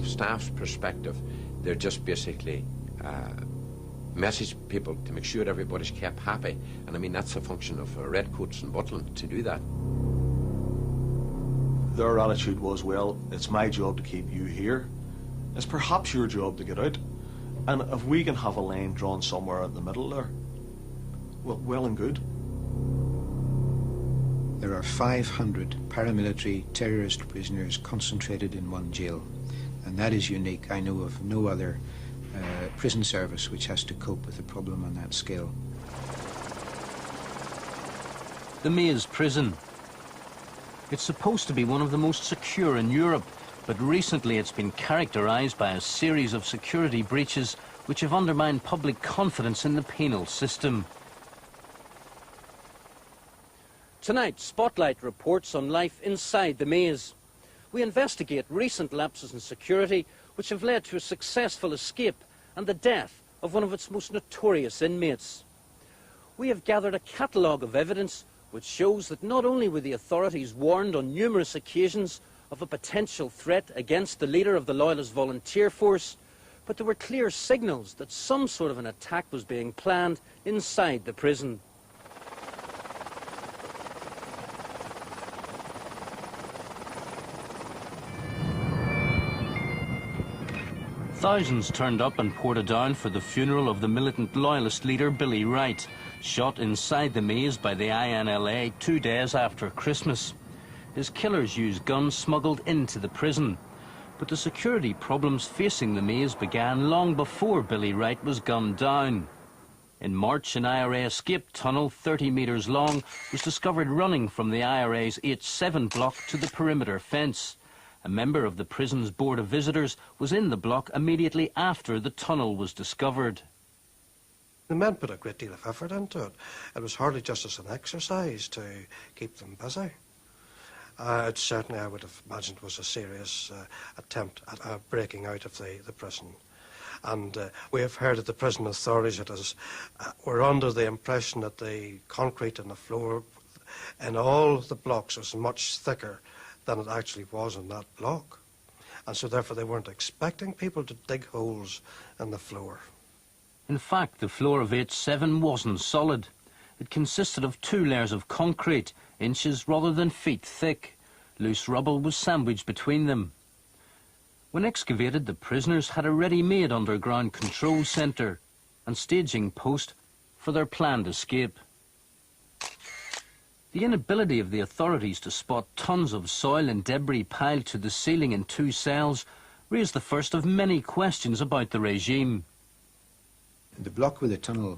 staff's perspective, they're just basically message people to make sure everybody's kept happy. And I mean, that's a function of Redcoats and Butland to do that. Their attitude was, well, it's my job to keep you here. It's perhaps your job to get out. And if we can have a line drawn somewhere in the middle there, well and good. There are 500 paramilitary terrorist prisoners concentrated in one jail. And that is unique. I know of no other prison service which has to cope with a problem on that scale. The Maze prison. It's supposed to be one of the most secure in Europe, but recently it's been characterized by a series of security breaches which have undermined public confidence in the penal system. Tonight, Spotlight reports on life inside the Maze. We investigate recent lapses in security which have led to a successful escape and the death of one of its most notorious inmates. We have gathered a catalogue of evidence which shows that not only were the authorities warned on numerous occasions of a potential threat against the leader of the Loyalist Volunteer Force, but there were clear signals that some sort of an attack was being planned inside the prison. Thousands turned up in Portadown for the funeral of the militant loyalist leader Billy Wright, shot inside the Maze by the INLA 2 days after Christmas. His killers used guns smuggled into the prison. But the security problems facing the Maze began long before Billy Wright was gunned down. In March, an IRA escape tunnel 30 metres long was discovered running from the IRA's H7 block to the perimeter fence. A member of the prison's Board of Visitors was in the block immediately after the tunnel was discovered. The men put a great deal of effort into it. It was hardly just as an exercise to keep them busy. It certainly, I would have imagined, was a serious attempt at breaking out of the prison. And we have heard that the prison authorities were under the impression that the concrete on the floor in all the blocks was much thicker than it actually was in that block. And so therefore they weren't expecting people to dig holes in the floor. In fact, the floor of H7 wasn't solid. It consisted of 2 layers of concrete, inches rather than feet thick. Loose rubble was sandwiched between them. When excavated, the prisoners had a ready-made underground control centre and staging post for their planned escape. The inability of the authorities to spot tons of soil and debris piled to the ceiling in 2 cells raised the first of many questions about the regime. The block where the tunnel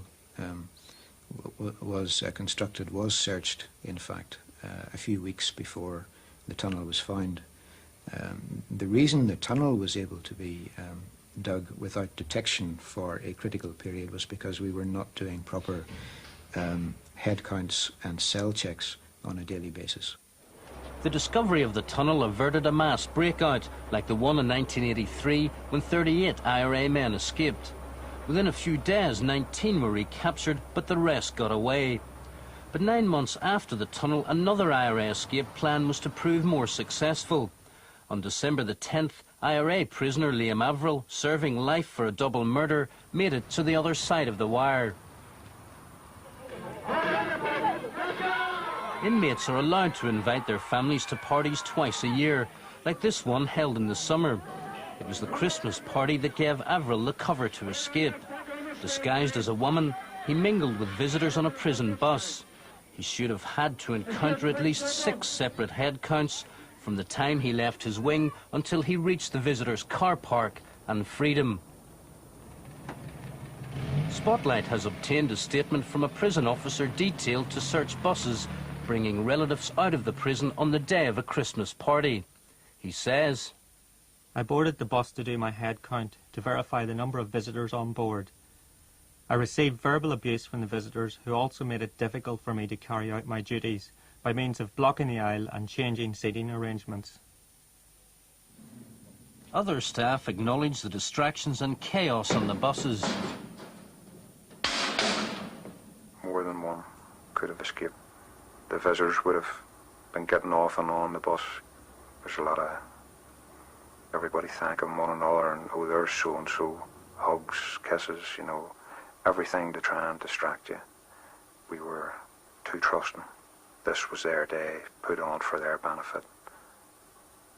was constructed was searched, in fact, a few weeks before the tunnel was found. The reason the tunnel was able to be dug without detection for a critical period was because we were not doing proper head counts and cell checks on a daily basis. The discovery of the tunnel averted a mass breakout like the one in 1983 when 38 IRA men escaped. Within a few days, 19 were recaptured, but the rest got away. But 9 months after the tunnel, another IRA escape plan was to prove more successful. On December the 10th, IRA prisoner Liam Averill, serving life for a double murder, made it to the other side of the wire. Inmates are allowed to invite their families to parties twice a year, like this one held in the summer. It was the Christmas party that gave Averill the cover to escape. Disguised as a woman, he mingled with visitors on a prison bus. He should have had to encounter at least 6 separate head counts from the time he left his wing until he reached the visitors' car park and freedom. Spotlight has obtained a statement from a prison officer detailed to search buses bringing relatives out of the prison on the day of a Christmas party. He says, I boarded the bus to do my head count to verify the number of visitors on board. I received verbal abuse from the visitors, who also made it difficult for me to carry out my duties by means of blocking the aisle and changing seating arrangements. Other staff acknowledge the distractions and chaos on the buses. More than one could have escaped. The visitors would have been getting off and on the bus. There's a lot of everybody thanking one another and, oh, there's so-and-so, hugs, kisses, you know, everything to try and distract you. We were too trusting. This was their day, put on for their benefit.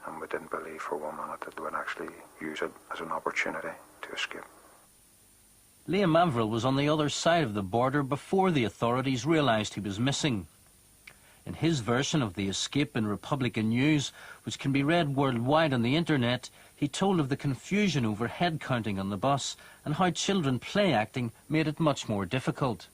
And we didn't believe for 1 minute that they would actually use it as an opportunity to escape. Liam Averill was on the other side of the border before the authorities realised he was missing. In his version of the escape in Republican News, which can be read worldwide on the internet, he told of the confusion over head counting on the bus and how children play acting made it much more difficult.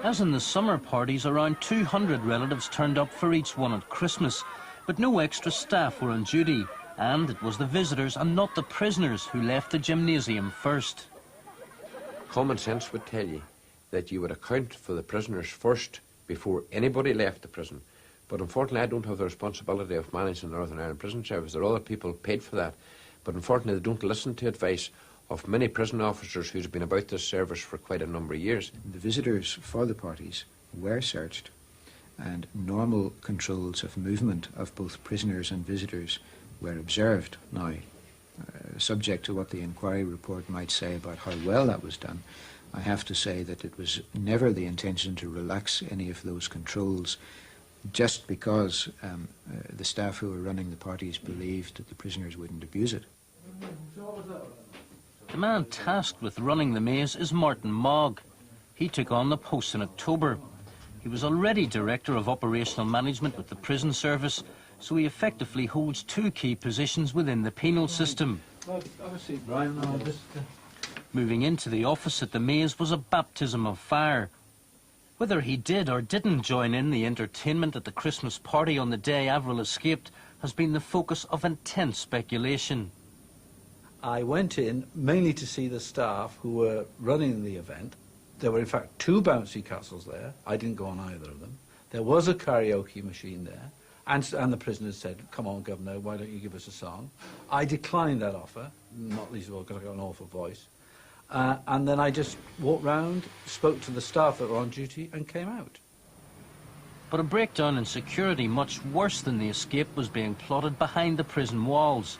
As in the summer parties, around 200 relatives turned up for each one at Christmas, but no extra staff were on duty, and it was the visitors and not the prisoners who left the gymnasium first. Common sense would tell you that you would account for the prisoners first before anybody left the prison. But unfortunately, I don't have the responsibility of managing the Northern Ireland Prison Service. There are other people paid for that. But unfortunately, they don't listen to advice of many prison officers who's been about this service for quite a number of years. The visitors for the parties were searched, and normal controls of movement of both prisoners and visitors were observed. Now, subject to what the inquiry report might say about how well that was done, I have to say that it was never the intention to relax any of those controls just because the staff who were running the parties believed that the prisoners wouldn't abuse it. The man tasked with running the maze is Martin Mogg. He took on the post in October. He was already Director of Operational Management with the Prison Service, so he effectively holds two key positions within the penal system. Moving into the office at the maze was a baptism of fire. Whether he did or didn't join in the entertainment at the Christmas party on the day Averill escaped has been the focus of intense speculation. I went in mainly to see the staff who were running the event. There were in fact 2 bouncy castles there. I didn't go on either of them. There was a karaoke machine there. And the prisoners said, come on, Governor, why don't you give us a song? I declined that offer, not least of all because I got an awful voice. And then I just walked round, spoke to the staff that were on duty and came out. But a breakdown in security much worse than the escape was being plotted behind the prison walls.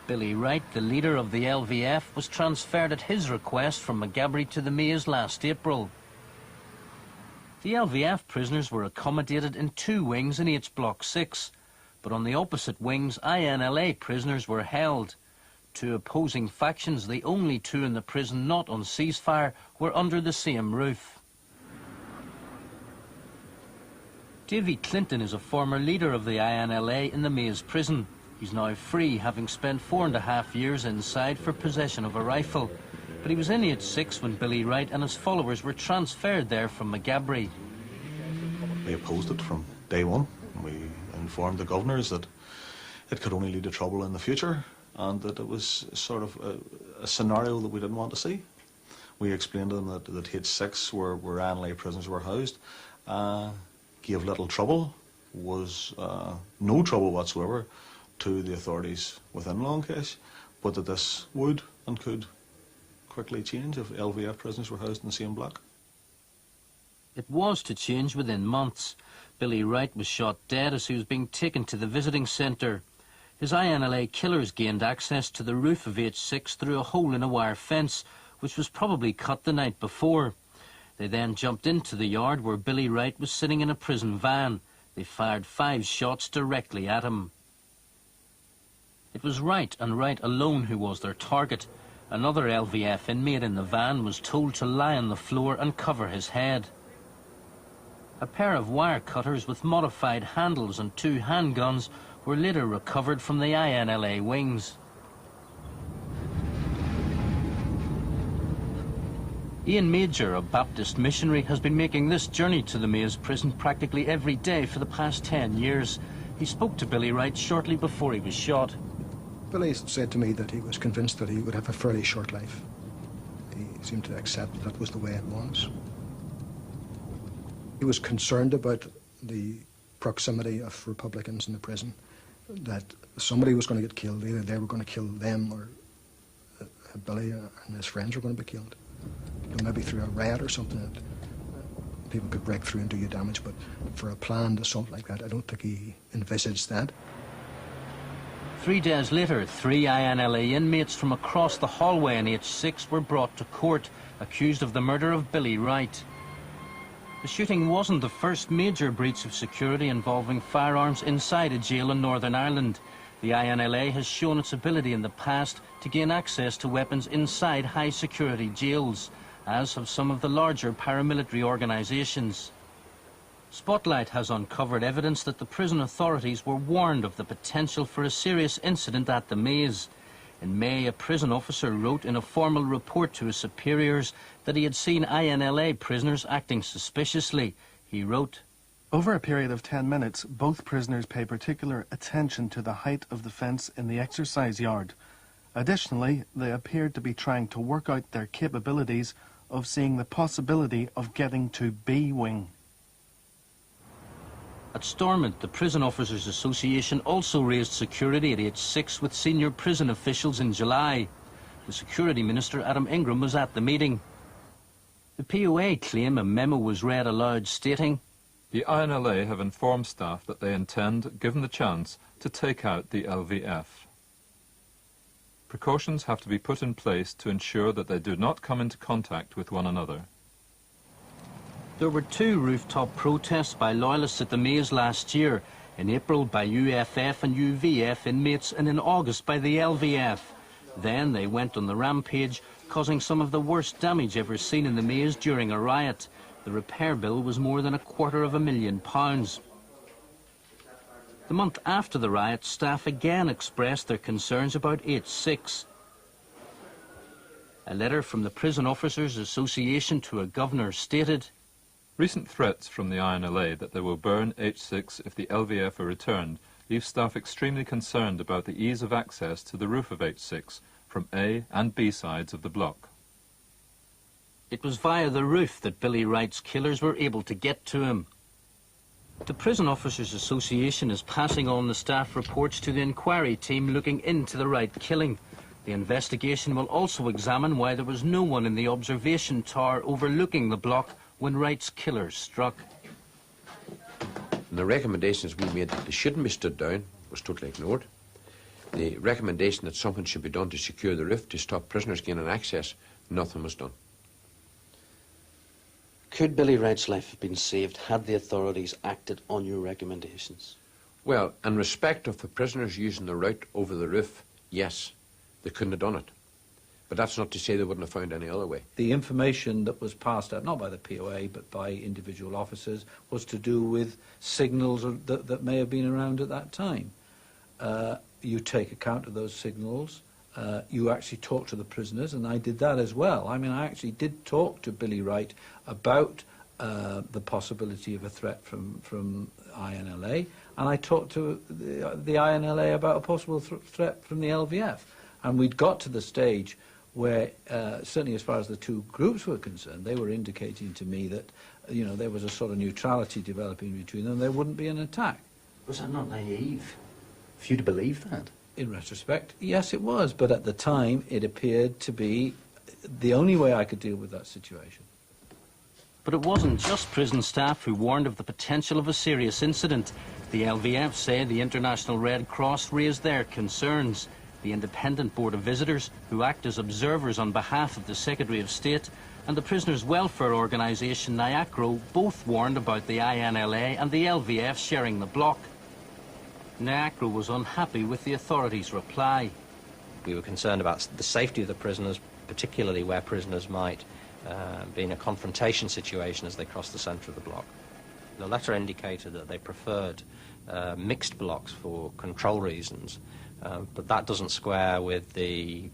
Billy Wright, the leader of the LVF, was transferred at his request from Maghaberry to the maze last April. The LVF prisoners were accommodated in 2 wings in H Block 6, but on the opposite wings INLA prisoners were held. 2 opposing factions, the only 2 in the prison not on ceasefire, were under the same roof. Davy Clinton is a former leader of the INLA in the maze prison. He's now free, having spent 4.5 years inside for possession of a rifle. But he was in H6 when Billy Wright and his followers were transferred there from Maghaberry. We opposed it from day one. We informed the governors that it could only lead to trouble in the future and that it was sort of a scenario that we didn't want to see. We explained to them that H6, where INLA prisoners were housed, gave little trouble, was no trouble whatsoever to the authorities within Long Kesh, but that this would and could quickly change if LVF prisoners were housed in the same block. It was to change within months. Billy Wright was shot dead as he was being taken to the visiting centre. His INLA killers gained access to the roof of H6 through a hole in a wire fence, which was probably cut the night before. They then jumped into the yard where Billy Wright was sitting in a prison van. They fired 5 shots directly at him. It was Wright and Wright alone who was their target. Another LVF inmate in the van was told to lie on the floor and cover his head. A pair of wire cutters with modified handles and 2 handguns were later recovered from the INLA wings. Ian Major, a Baptist missionary, has been making this journey to the maze prison practically every day for the past 10 years. He spoke to Billy Wright shortly before he was shot. Billy said to me that he was convinced that he would have a fairly short life. He seemed to accept that was the way it was. He was concerned about the proximity of Republicans in the prison, that somebody was going to get killed. Either they were going to kill them or Billy and his friends were going to be killed. Maybe through a riot or something that people could break through and do you damage, but for a planned assault like that, I don't think he envisaged that. 3 days later, 3 INLA inmates from across the hallway in H6 were brought to court, accused of the murder of Billy Wright. The shooting wasn't the first major breach of security involving firearms inside a jail in Northern Ireland. The INLA has shown its ability in the past to gain access to weapons inside high-security jails, as have some of the larger paramilitary organisations. Spotlight has uncovered evidence that the prison authorities were warned of the potential for a serious incident at the maze. In May, a prison officer wrote in a formal report to his superiors that he had seen INLA prisoners acting suspiciously. He wrote, "Over a period of 10 minutes, both prisoners pay particular attention to the height of the fence in the exercise yard. Additionally, they appeared to be trying to work out their capabilities of seeing the possibility of getting to B wing." At Stormont, the Prison Officers Association also raised security at H6 with senior prison officials in July. The Security Minister, Adam Ingram, was at the meeting. The POA claim a memo was read aloud stating, "The INLA have informed staff that they intend, given the chance, to take out the LVF. Precautions have to be put in place to ensure that they do not come into contact with one another." There were 2 rooftop protests by loyalists at the maze last year, in April by UFF and UVF inmates and in August by the LVF. Then they went on the rampage, causing some of the worst damage ever seen in the maze during a riot. The repair bill was more than £250,000. The month after the riot, staff again expressed their concerns about H6. A letter from the Prison Officers Association to a governor stated, "Recent threats from the INLA that they will burn H6 if the LVF are returned leave staff extremely concerned about the ease of access to the roof of H6 from A and B sides of the block." It was via the roof that Billy Wright's killers were able to get to him. The Prison Officers Association is passing on the staff reports to the inquiry team looking into the Wright killing. The investigation will also examine why there was no one in the observation tower overlooking the block when Wright's killers struck. And the recommendations we made that they shouldn't be stood down was totally ignored. The recommendation that something should be done to secure the roof to stop prisoners gaining access, nothing was done. Could Billy Wright's life have been saved had the authorities acted on your recommendations? Well, in respect of the prisoners using the route over the roof, yes, they couldn't have done it. But that's not to say they wouldn't have found any other way. The information that was passed out, not by the POA, but by individual officers, was to do with signals that may have been around at that time. You take account of those signals. You actually talk to the prisoners, and I did that as well. I mean, I actually did talk to Billy Wright about the possibility of a threat from INLA, and I talked to the INLA about a possible threat from the LVF. And we'd got to the stage where, certainly as far as the 2 groups were concerned, they were indicating to me that, you know, there was a sort of neutrality developing between them. There wouldn't be an attack. Was that not naive for you to believe that? In retrospect, yes, it was. But at the time, it appeared to be the only way I could deal with that situation. But it wasn't just prison staff who warned of the potential of a serious incident. The LVF say the International Red Cross raised their concerns. The Independent Board of Visitors, who act as observers on behalf of the Secretary of State, and the prisoners' welfare organisation NIACRO both warned about the INLA and the LVF sharing the block. NIACRO was unhappy with the authorities' reply. We were concerned about the safety of the prisoners, particularly where prisoners might be in a confrontation situation as they crossed the centre of the block. The letter indicated that they preferred mixed blocks for control reasons. But that doesn't square with the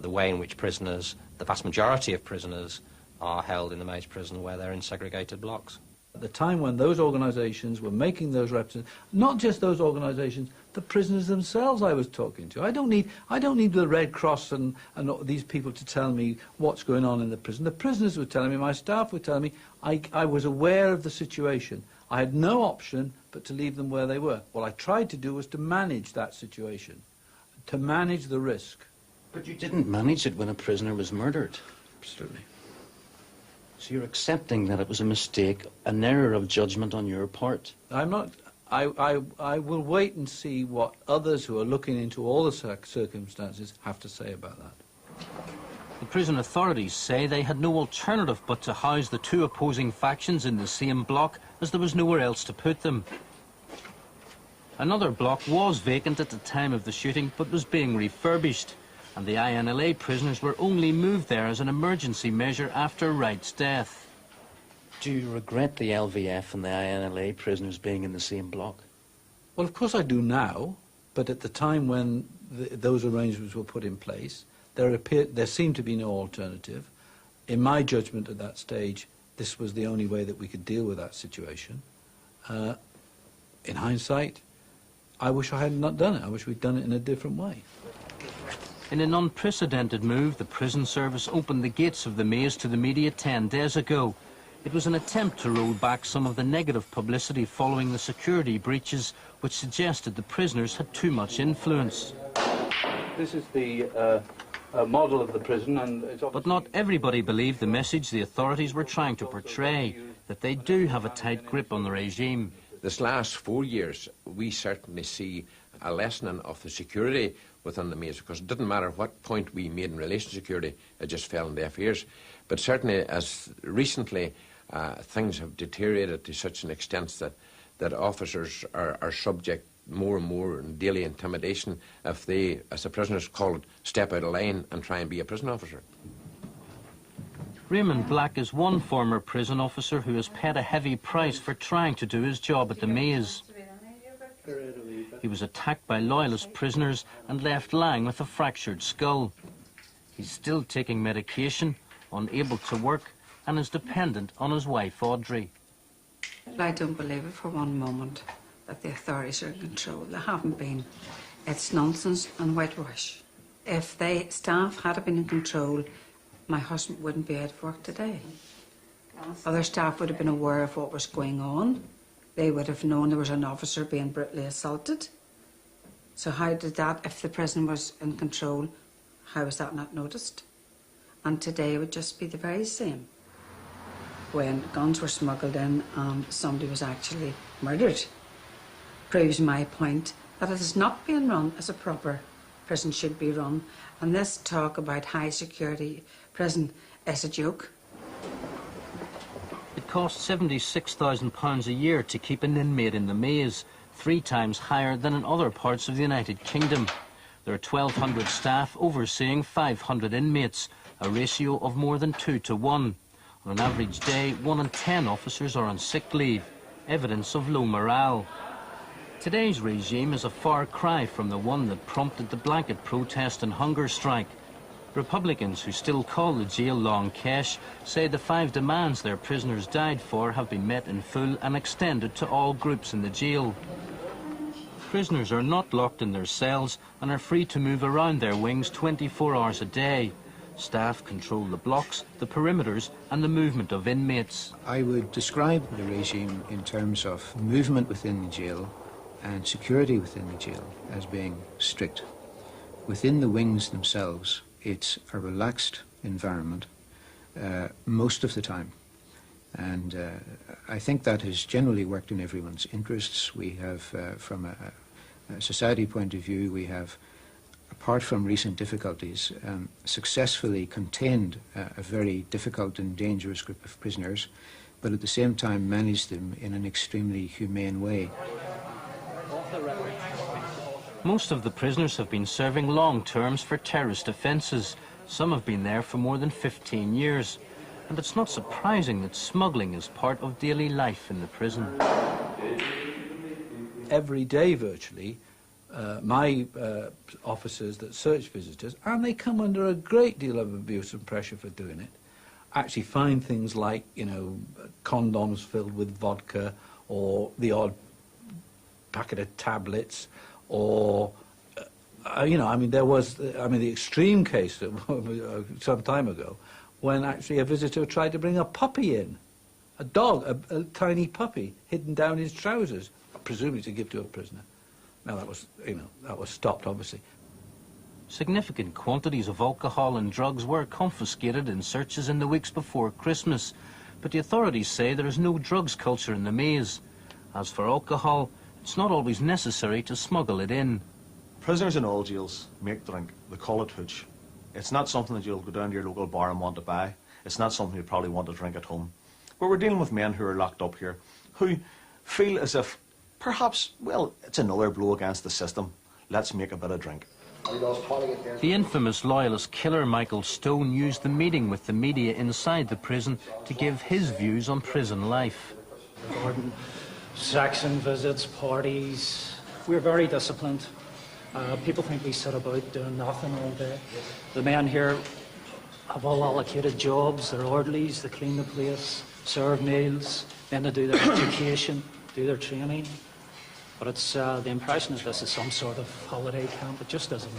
way in which prisoners, the vast majority of prisoners, are held in the maze prison where they're in segregated blocks. At the time when those organisations were making those representations, not just those organisations, the prisoners themselves I was talking to. I don't need the Red Cross and these people to tell me what's going on in the prison. The prisoners were telling me, my staff were telling me, I was aware of the situation. I had no option but to leave them where they were. What I tried to do was to manage that situation, to manage the risk. But you didn't manage it when a prisoner was murdered. Absolutely. So you're accepting that it was a mistake, an error of judgment on your part? I'm not. I will wait and see what others who are looking into all the circumstances have to say about that. The prison authorities say they had no alternative but to house the two opposing factions in the same block, as there was nowhere else to put them. Another block was vacant at the time of the shooting, but was being refurbished, and the INLA prisoners were only moved there as an emergency measure after Wright's death. Do you regret the LVF and the INLA prisoners being in the same block? Well, of course I do now, but at the time when those arrangements were put in place, there seemed to be no alternative. In my judgment at that stage, this was the only way that we could deal with that situation. In hindsight, I wish I had not done it. I wish we'd done it in a different way. In an unprecedented move, the prison service opened the gates of the maze to the media 10 days ago. It was an attempt to roll back some of the negative publicity following the security breaches, which suggested the prisoners had too much influence. This is the model of the prison, and it's But not everybody believed the message the authorities were trying to portray, that they do have a tight grip on the regime. This last 4 years, we certainly see a lessening of the security within the maze, because it didn't matter what point we made in relation to security, it just fell in deaf ears. But certainly, as recently, things have deteriorated to such an extent that officers are subject more and more in daily intimidation if they, as the prisoners call it, step out of line and try and be a prison officer. Raymond Black is one former prison officer who has paid a heavy price for trying to do his job at the maze. He was attacked by loyalist prisoners and left lying with a fractured skull. He's still taking medication, unable to work, and is dependent on his wife, Audrey. I don't believe it for one moment that the authorities are in control. They haven't been. It's nonsense and whitewash. If staff had been in control, my husband wouldn't be out of work today. Other staff would have been aware of what was going on. They would have known there was an officer being brutally assaulted. So how did that, if the prison was in control, how was that not noticed? And today it would just be the very same. When guns were smuggled in and somebody was actually murdered, proves my point that it is not being run as a proper prison should be run. And this talk about high security prison is a joke. It costs £76,000 a year to keep an inmate in the maze, 3 times higher than in other parts of the United Kingdom. There are 1,200 staff overseeing 500 inmates, a ratio of more than 2 to 1. On an average day, 1 in 10 officers are on sick leave, evidence of low morale. Today's regime is a far cry from the one that prompted the blanket protest and hunger strike. Republicans who still call the jail Long Kesh say the 5 demands their prisoners died for have been met in full and extended to all groups in the jail. Prisoners are not locked in their cells and are free to move around their wings 24 hours a day. Staff control the blocks, the perimeters and the movement of inmates. I would describe the regime in terms of movement within the jail and security within the jail as being strict. Within the wings themselves, it's a relaxed environment most of the time. And I think that has generally worked in everyone's interests. We have, from a society point of view, we have, apart from recent difficulties, successfully contained a very difficult and dangerous group of prisoners, but at the same time managed them in an extremely humane way. Most of the prisoners have been serving long terms for terrorist offences. Some have been there for more than 15 years. And it's not surprising that smuggling is part of daily life in the prison. Every day, virtually, my officers that search visitors, and they come under a great deal of abuse and pressure for doing it, actually find things like, you know, condoms filled with vodka, or the odd packet of tablets, or, you know, I mean, there was, the extreme case some time ago, when actually a visitor tried to bring a puppy in, a dog, a tiny puppy, hidden down his trousers, presumably to give to a prisoner. Now that was, you know, that was stopped, obviously. Significant quantities of alcohol and drugs were confiscated in searches in the weeks before Christmas, but the authorities say there is no drugs culture in the maze. As for alcohol, it's not always necessary to smuggle it in. Prisoners in all jails make drink. They call it hooch. It's not something that you'll go down to your local bar and want to buy. It's not something you'd probably want to drink at home. But we're dealing with men who are locked up here, who feel as if, perhaps, well, it's another blow against the system. Let's make a bit of drink. The infamous loyalist killer Michael Stone used the meeting with the media inside the prison to give his views on prison life. Gordon, Saxon visits, parties. We're very disciplined. People think we sit about doing nothing all day. The men here have all allocated jobs. They're orderlies, they clean the place, serve meals, then they do their education, do their training. But it's the impression that this is some sort of holiday camp. It just isn't.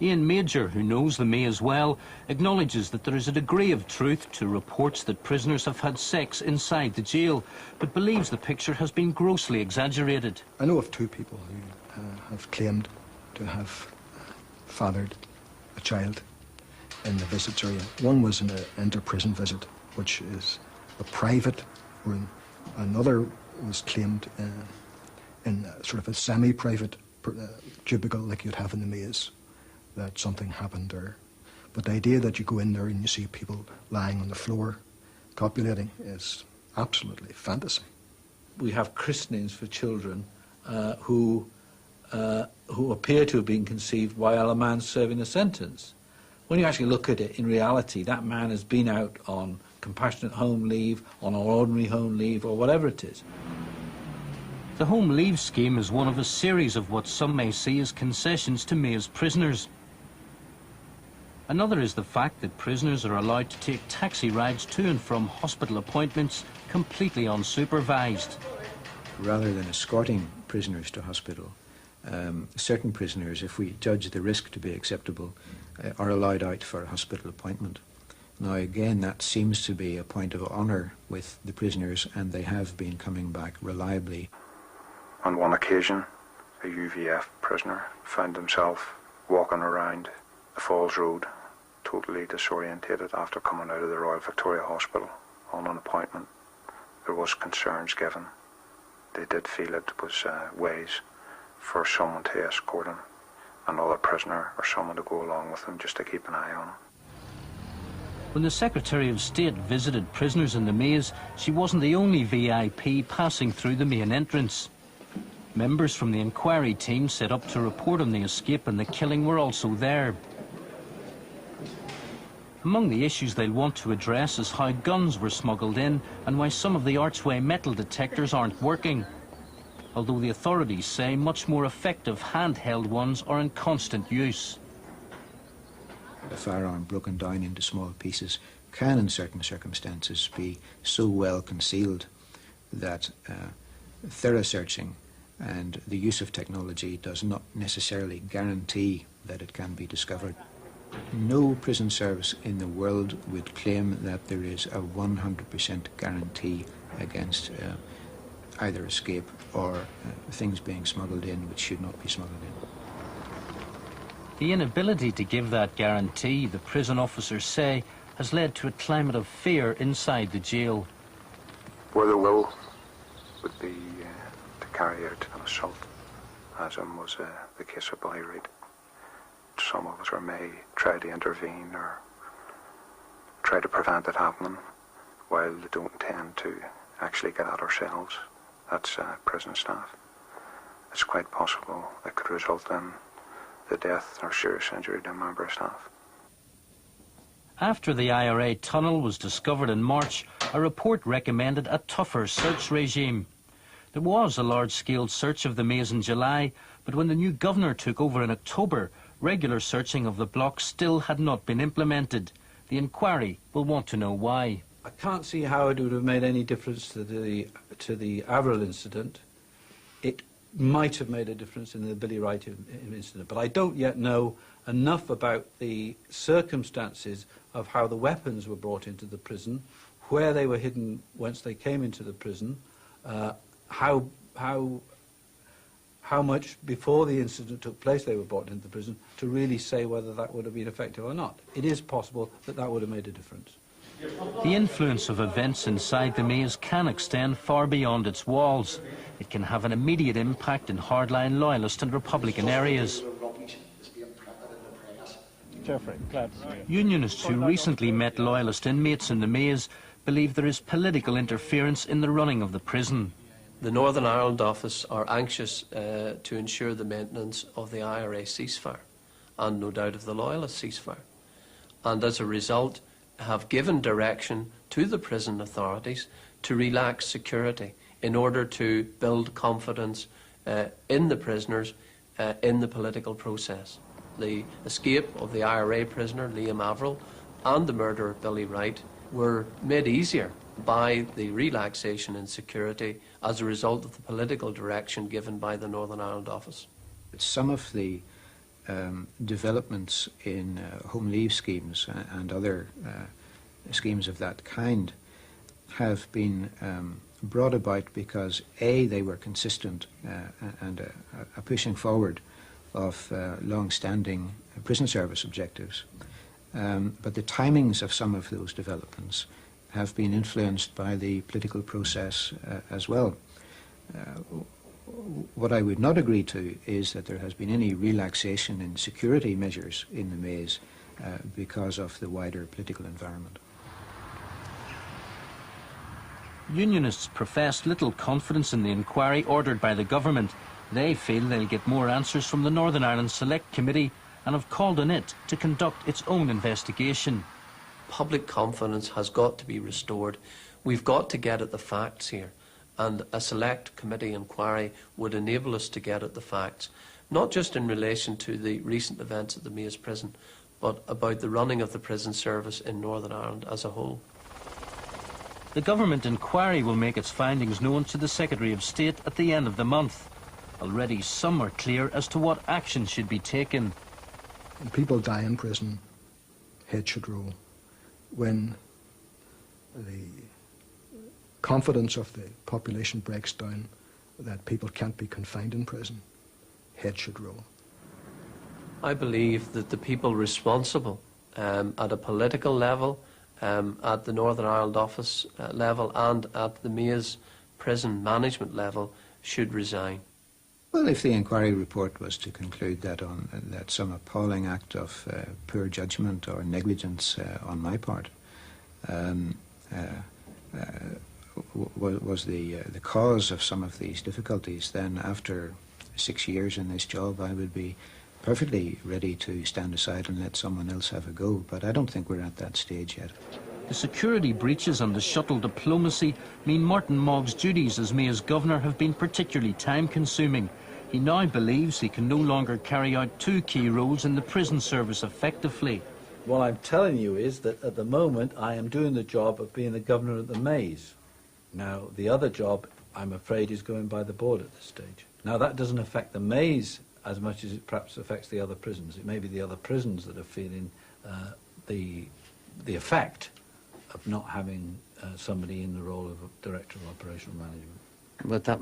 Ian Major, who knows the Maze well, acknowledges that there is a degree of truth to reports that prisoners have had sex inside the jail, but believes the picture has been grossly exaggerated. I know of two people who have claimed to have fathered a child in the visits area. One was in an inter-prison visit, which is a private room. Another was claimed in sort of a semi-private cubicle like you'd have in the Maze, that something happened there. But the idea that you go in there and you see people lying on the floor copulating is absolutely fantasy. We have christenings for children who appear to have been conceived while a man's serving a sentence. When you actually look at it, in reality, that man has been out on compassionate home leave, on an ordinary home leave, or whatever it is. The home leave scheme is one of a series of what some may see as concessions to Maze prisoners. Another is the fact that prisoners are allowed to take taxi rides to and from hospital appointments completely unsupervised. Rather than escorting prisoners to hospital, certain prisoners, if we judge the risk to be acceptable, are allowed out for a hospital appointment. Now again, that seems to be a point of honour with the prisoners, and they have been coming back reliably. On one occasion, a UVF prisoner found himself walking around the Falls Road, totally disorientated after coming out of the Royal Victoria Hospital on an appointment. There was concerns given. They did feel it was ways for someone to escort him, another prisoner or someone to go along with him just to keep an eye on him. When the Secretary of State visited prisoners in the Maze, she wasn't the only VIP passing through the main entrance. Members from the inquiry team set up to report on the escape and the killing were also there. Among the issues they'll want to address is how guns were smuggled in and why some of the archway metal detectors aren't working. Although the authorities say much more effective handheld ones are in constant use. A firearm broken down into small pieces can, in certain circumstances, be so well concealed that thorough searching and the use of technology does not necessarily guarantee that it can be discovered. No prison service in the world would claim that there is a 100% guarantee against either escape or things being smuggled in which should not be smuggled in. The inability to give that guarantee, the prison officers say, has led to a climate of fear inside the jail. Where the will would be to carry out an assault, as was the case of Billy Reid. Some of us may try to intervene or try to prevent it happening, while they don't intend to actually get at ourselves. That's prison staff. It's quite possible it could result in the death or serious injury to a member of staff. After the IRA tunnel was discovered in March, a report recommended a tougher search regime. There was a large-scale search of the Maze in July, but when the new governor took over in October, regular searching of the block still had not been implemented. The inquiry will want to know why. I can't see how it would have made any difference to the Averil incident. It might have made a difference in the Billy Wright incident, but I don't yet know enough about the circumstances of how the weapons were brought into the prison, where they were hidden once they came into the prison, how much before the incident took place they were brought into the prison, to really say whether that would have been effective or not. It is possible that that would have made a difference. The influence of events inside the maze can extend far beyond its walls. It can have an immediate impact in hardline Loyalist and Republican areas. Unionists who recently met Loyalist inmates in the maze believe there is political interference in the running of the prison. The Northern Ireland office are anxious to ensure the maintenance of the IRA ceasefire and no doubt of the Loyalist ceasefire, and as a result have given direction to the prison authorities to relax security in order to build confidence in the prisoners in the political process. The escape of the IRA prisoner Liam Averill and the murder of Billy Wright were made easier by the relaxation in security as a result of the political direction given by the Northern Ireland office. Some of the developments in home leave schemes and other schemes of that kind have been brought about because A, they were consistent and a pushing forward of long-standing prison service objectives. But the timings of some of those developments have been influenced by the political process as well. What I would not agree to is that there has been any relaxation in security measures in the maze because of the wider political environment. Unionists professed little confidence in the inquiry ordered by the government. They feel they'll get more answers from the Northern Ireland Select Committee and have called on it to conduct its own investigation. Public confidence has got to be restored. We've got to get at the facts here, and a Select Committee inquiry would enable us to get at the facts, not just in relation to the recent events at the Maze Prison, but about the running of the prison service in Northern Ireland as a whole. The government inquiry will make its findings known to the Secretary of State at the end of the month. Already some are clear as to what action should be taken. When people die in prison, head should roll. When the confidence of the population breaks down that people can't be confined in prison, head should roll. I believe that the people responsible at a political level, at the Northern Ireland office level and at the Maze prison management level should resign. Well, if the inquiry report was to conclude that some appalling act of poor judgment or negligence on my part was the cause of some of these difficulties, then after 6 years in this job I would be perfectly ready to stand aside and let someone else have a go, but I don't think we're at that stage yet. The security breaches and the shuttle diplomacy mean Martin Mogg's duties as Maze Governor have been particularly time-consuming. He now believes he can no longer carry out two key roles in the prison service effectively. What I'm telling you is that at the moment I am doing the job of being the governor of the Maze. Now, the other job, I'm afraid, is going by the board at this stage. Now, that doesn't affect the Maze as much as it perhaps affects the other prisons. It may be the other prisons that are feeling the effect of not having somebody in the role of Director of Operational Management. But that,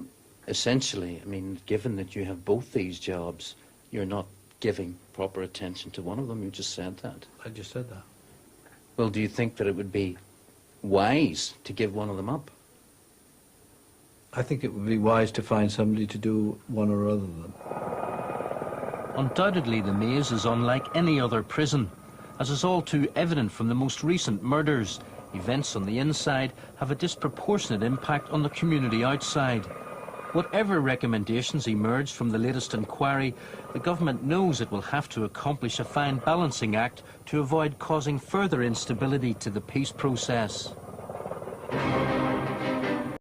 essentially, I mean, given that you have both these jobs, you're not giving proper attention to one of them. You just said that. I just said that. Well, do you think that it would be wise to give one of them up? I think it would be wise to find somebody to do one or other of them. Undoubtedly, the Maze is unlike any other prison, as is all too evident from the most recent murders. Events on the inside have a disproportionate impact on the community outside. Whatever recommendations emerge from the latest inquiry, the government knows it will have to accomplish a fine balancing act to avoid causing further instability to the peace process.